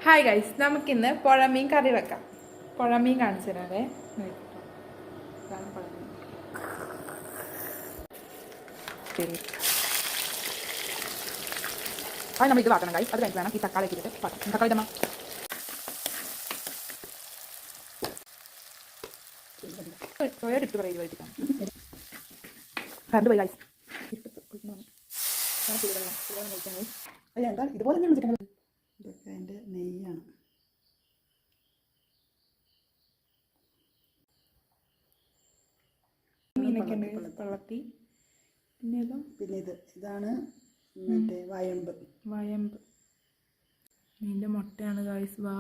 Hi guys, നമുക്കിന്ന് പുഴമീൻ കറി വെക്കാം. പുഴമീൻ കാണിച്ചു തരാവേ. അത് നമ്മൾ ഇത് വാക്കണം ഗൈസ്. അത് കഴിഞ്ഞ് വേണം ഈ തക്കാളി ഇട്ടിട്ട് വാട്ടാം. തക്കാളി തമ്മ ഇട്ട് പറയുക കറണ്ട് പോയി ഗൈസ്. അല്ല എന്താ ഇതുപോലെ തന്നെ വിളിച്ചിട്ടുണ്ട്. ഇതൊക്കെ അതിൻ്റെ നെയ്യാണ്. മീനൊക്കെ ഉണ്ട് വെള്ളത്തി. പിന്നെ ഇതാണ് മറ്റേ വയമ്പ്. മീൻ്റെ മുട്ടയാണ് ഗൈസ്. വാ